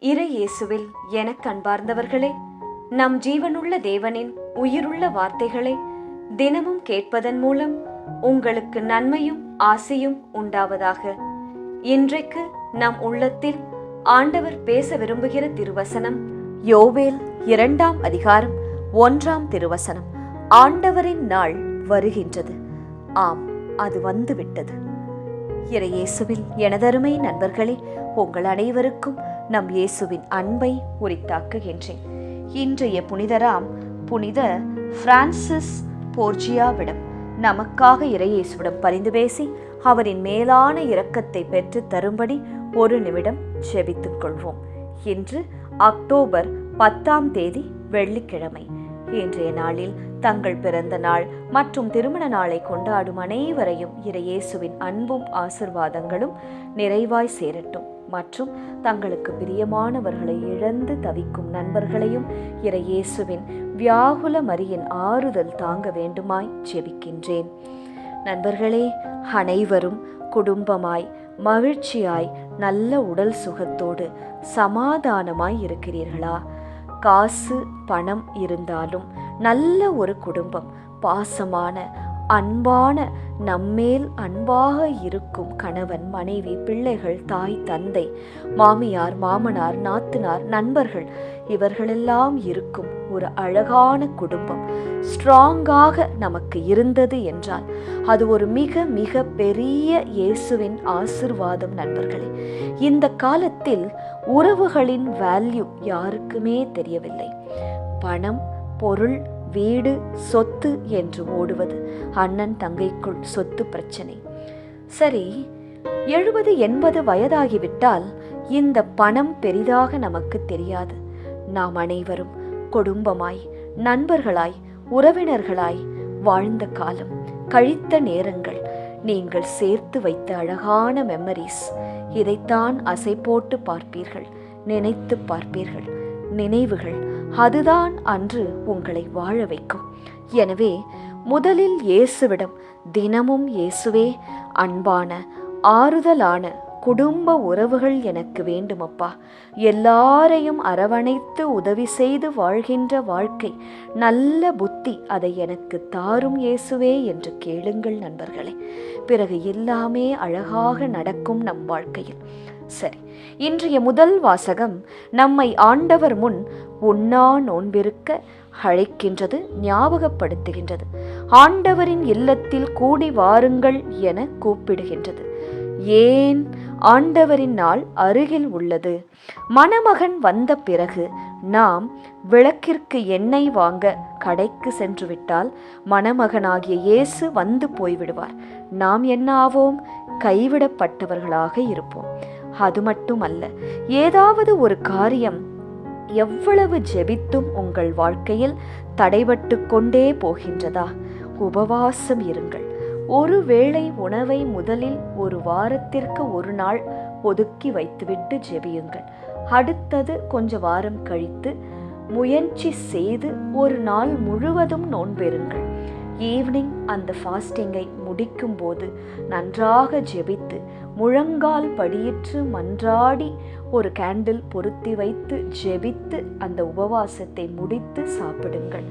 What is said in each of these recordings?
இறை இயேசுவில் எனக் அன்பார்ந்தவர்களே, நம் ஜீவனுள்ள தேவனின் உயிருள்ள வார்த்தைகளை தினமும் கேட்பதன் மூலம் உங்களுக்கு நன்மையும் ஆசையும் உண்டாவதாக. இன்றைக்கு நம் உள்ளத்தில் ஆண்டவர் பேச விரும்புகிற திருவசனம் யோவேல் 2ஆம் அதிகாரம் 1ஆம் திருவசனம். ஆண்டவரின் நாள் வருகின்றது, ஆம், அது வந்துவிட்டது. இறை இயேசுவில் எனதருமை நண்பர்களே, உங்கள் அனைவருக்கும் நம் இயேசுவின் அன்பை உரித்தாக்குகின்றேன். இன்றைய புனிதராம் புனித பிரான்சிஸ் போர்ஜியாவிடம் நமக்காக இறை இயேசுவிடம் பரிந்து பேசி அவரின் மேலான இரக்கத்தை பெற்று தரும்படி ஒரு நிமிடம் ஜெபித்துக் கொள்வோம். இன்று அக்டோபர் 10ஆம் தேதி வெள்ளிக்கிழமை. இன்றைய நாளில் தங்கள் பிறந்த நாள் மற்றும் திருமண நாளை கொண்டாடும் அனைவரையும் இறை இயேசுவின் அன்பும் ஆசிர்வாதங்களும் நிறைவாய் சேரட்டும். மற்றும் தங்களுக்கு பிரியமானவர்களை இழந்து தவிக்கும் நண்பர்களையும் இறை இயேசுவின் வியாகுல மரியின் ஆறுதல் தாங்க வேண்டுமாய் ஜெபிக்கின்றேன். நண்பர்களே, அனைவரும் குடும்பமாய் மகிழ்ச்சியாய் நல்ல உடல் சுகத்தோடு சமாதானமாய் இருக்கிறீர்களா? காசு பணம் இருந்தாலும் நல்ல ஒரு குடும்பம், பாசமான அன்பான நம்மேல் அன்பாக இருக்கும் கணவன் மனைவி பிள்ளைகள் தாய் தந்தை மாமியார் மாமனார் நாத்தனார் நண்பர்கள் இவர்களெல்லாம் இருக்கும் ஒரு அழகான குடும்பம் ஸ்ட்ராங்காக நமக்கு இருந்தது என்றால் அது ஒரு மிக மிக பெரிய இயேசுவின் ஆசிர்வாதம். நண்பர்களே, இந்த காலத்தில் உறவுகளின் வேல்யூ யாருக்குமே தெரியவில்லை. பணம் பொருள் வீடு சொத்து என்று ஓடுவது, அண்ணன் தங்கைக்குள் சொத்து பிரச்சனை. சரி, 70-80 வயதாகிவிட்டால் இந்த பணம் பெரிதாக நமக்கு தெரியாது. நாம் அனைவரும் குடும்பமாய் நண்பர்களாய் உறவினர்களாய் வாழ்ந்த காலம், கழித்த நேரங்கள், நீங்கள் சேர்த்து வைத்த அழகான மெமரிஸ். இதைத்தான் அசை போட்டு பார்ப்பீர்கள், நினைத்து பார்ப்பீர்கள். நினைவுகள் அதுதான் அன்று உங்களை வாழ வைக்கும். எனவே முதலில் இயேசுவிடம் தினமும் இயேசுவே, அன்பான ஆறுதலான குடும்ப உறவுகள் எனக்கு வேண்டுமப்பா, எல்லாரையும் அரவணைத்து உதவி செய்து வாழ்கின்ற வாழ்க்கை, நல்ல புத்தி, அதை எனக்கு தாரும் இயேசுவே என்று கேளுங்கள் நண்பர்களே. பிறகு எல்லாமே அழகாக நடக்கும் நம் வாழ்க்கையில். சரி, இன்றைய முதல் வாசகம் நம்மை ஆண்டவர் முன் உண்ணா நோன்பிருக்க அழைக்கின்றது, ஞாபகப்படுத்துகின்றது. ஆண்டவரின் இல்லத்தில் கூடி வாருங்கள் என கூப்பிடுகின்றது. ஏன்? ஆண்டவரின் நாள் அருகில் உள்ளது. மணமகன் வந்த பிறகு நாம் விளக்கிற்கு எண்ணெய் வாங்க கடைக்கு சென்று விட்டால் மணமகனாகிய இயேசு வந்து போய்விடுவார். நாம் என்ன ஆவோம்? கைவிடப்பட்டவர்களாக இருப்போம். அது மட்டுமல்ல, ஏதாவது ஒரு காரியம் எவ்வளவு ஜெபித்தும் உங்கள் வாழ்க்கையில் தடைபட்டு கொண்டே போகின்றதா? உபவாசம் இருங்கள். ஒரு வேளை உணவை முதலில் ஒரு வாரத்திற்கு ஒரு நாள் ஒதுக்கி வைத்துவிட்டு ஜெபியுங்கள். அடுத்தது கொஞ்ச வாரம் கழித்து முயற்சி செய்து ஒரு நாள் முழுவதும் நோன்பெறுங்கள். ஈவினிங் அந்த ஃபாஸ்டிங்கை முடிக்கும் போது நன்றாக ஜெபித்து முழங்கால் படியிற்று மன்றாடி ஒரு கேண்டில் பொருத்தி வைத்து ஜெபித்து அந்த உபவாசத்தை முடித்து சாப்பிடுங்கள்.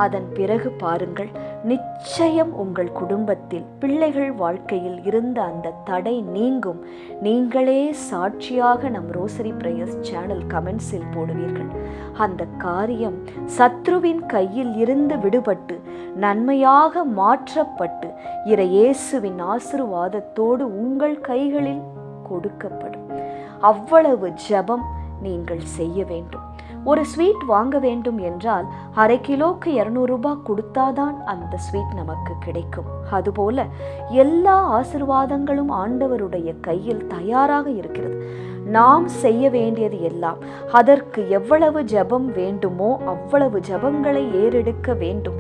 அதன் பிறகு பாருங்கள், நிச்சயம் உங்கள் குடும்பத்தில் பிள்ளைகள் வாழ்க்கையில் இருந்த அந்த தடை நீங்கும். நீங்களே சாட்சியாக நம் ரோசரி பிரேயர்ஸ் சேனல் கமெண்ட்ஸில் போடுவீர்கள். அந்த காரியம் சத்ருவின் கையில் இருந்து விடுபட்டு நன்மையாக மாற்றப்பட்டு இறை இயேசுவின் ஆசீர்வாதத்தோடு உங்கள் கைகளில் கொடுக்கப்படும். அவ்வளவு ஜெபம் நீங்கள் செய்ய வேண்டும். ஒரு ஸ்வீட் வாங்க வேண்டும் என்றால் அரை கிலோக்கு 200 ரூபாய் கொடுத்தாதான் அந்த ஸ்வீட் நமக்கு கிடைக்கும். அதுபோல எல்லா ஆசீர்வாதங்களும் ஆண்டவருடைய கையில் தயாராக இருக்கிறது. நாம் செய்ய வேண்டியது எல்லாம், அதற்கு எவ்வளவு ஜெபம் வேண்டுமோ அவ்வளவு ஜெபங்களை ஏறெடுக்க வேண்டும்.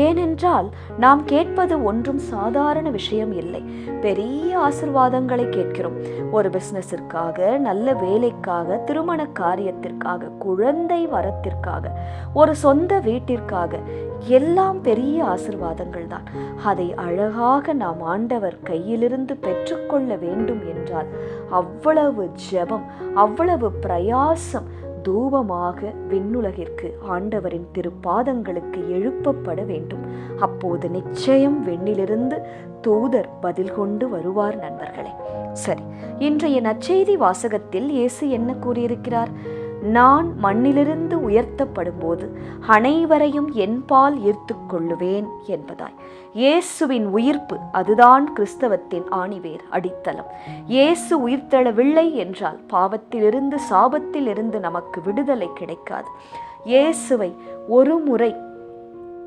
ஏனென்றால் நாம் கேட்பது ஒன்றும் சாதாரண விஷயம் இல்லை. பெரிய ஆசீர்வாதங்களை கேட்கிறோம். ஒரு பிசினஸிற்காக, நல்ல வேலைக்காக, திருமண காரியத்திற்காக, குழந்தை வரத்திற்காக, ஒரு சொந்த வீட்டிற்காக, எல்லாம் பெரிய ஆசீர்வாதங்கள் தான். அதை அழகாக நாம் ஆண்டவர் கையிலிருந்து பெற்றுக்கொள்ள வேண்டும் என்றால் அவ்வளவு ஜெபம், அவ்வளவு பிரயாசம் தூபமாக விண்ணுலகிற்கு ஆண்டவரின் திருப்பாதங்களுக்கு எழுப்பப்பட வேண்டும். அப்போது நிச்சயம் விண்ணிலிருந்து தூதர் பதில் கொண்டு வருவார் நண்பர்களே. சரி, இன்றைய நற்செய்தி வாசகத்தில் இயேசு என்ன கூறியிருக்கிறார்? நான் மண்ணிலிருந்து உயர்த்தப்படும் போது அனைவரையும் என்பால் ஈர்த்து கொள்ளுவேன் என்பதாய். இயேசுவின் உயிர்ப்பு, அதுதான் கிறிஸ்தவத்தின் ஆணிவேர், அடித்தளம். இயேசு உயிர்த்தெழவில்லை என்றால் பாவத்திலிருந்து, சாபத்திலிருந்து நமக்கு விடுதலை கிடைக்காது. இயேசுவை ஒரு முறை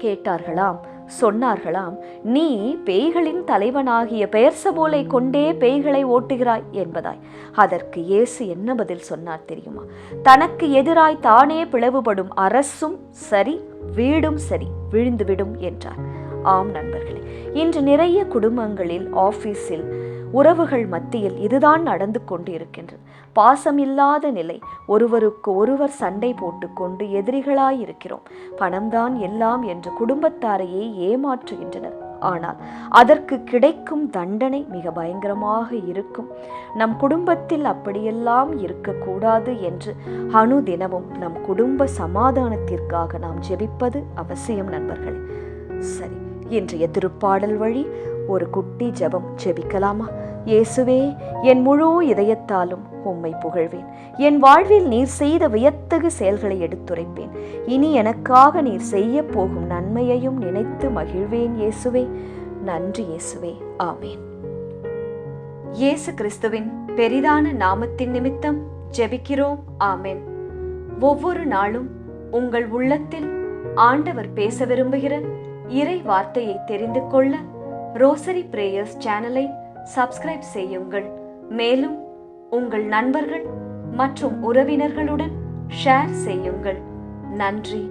கேட்டார்களாம், சொன்னார்களாம், நீ பேய்களின் தலைவனாகிய பெயர்சபூலை கொண்டே பேய்களை ஓட்டுகிறாய் என்பதாய். அதற்கு இயேசு என்ன பதில் சொன்னார் தெரியுமா? தனக்கு எதிராய் தானே பிளவுபடும் அரசும் சரி, வீடும் சரி, விழுந்துவிடும் என்றார். ஆம் நண்பர்களே, இன்று நிறைய குடும்பங்களில், ஆபீஸில், உறவுகள் மத்தியில் இதுதான் நடந்து கொண்டு இருக்கின்றது. பாசமில்லாத நிலை, ஒருவருக்கு ஒருவர் சண்டை போட்டுக்கொண்டு எதிரிகளாயிருக்கிறோம். பணம்தான் எல்லாம் என்று குடும்பத்தாரையே ஏமாற்றுகின்றனர். ஆனால் அதற்கு கிடைக்கும் தண்டனை மிக பயங்கரமாக இருக்கும். நம் குடும்பத்தில் அப்படியெல்லாம் இருக்கக்கூடாது என்று அனுதினமும் நம் குடும்ப சமாதானத்திற்காக நாம் ஜெபிப்பது அவசியம் நண்பர்களே. சரி, இன்றைய திருப்பாடல் வழி ஒரு குட்டி ஜெபம் ஜெபிக்கலாமா? இயேசுவே, என் முழு இதயத்தாலும் உம்மை புகழ்வேன். என் வாழ்வில் நீர் செய்த வியத்தகு செயல்களை எடுத்துரைப்பேன். இனி எனக்காக நீர் செய்ய போகும் நன்மையையும் நினைத்து மகிழ்வேன் இயேசுவே. நன்றி இயேசுவே. ஆமேன். இயேசு கிறிஸ்துவின் பெரிதான நாமத்தின் நிமித்தம் ஜெபிக்கிறோம். ஆமேன். ஒவ்வொரு நாளும் உங்கள் உள்ளத்தில் ஆண்டவர் பேச விரும்புகிற இறை வார்த்தையை தெரிந்து கொள்ள ரோசரி பிரேயர்ஸ் சேனலை சப்ஸ்கிரைப் செய்யுங்கள். மேலும் உங்கள் நண்பர்கள் மற்றும் உறவினர்களுடன் ஷேர் செய்யுங்கள். நன்றி.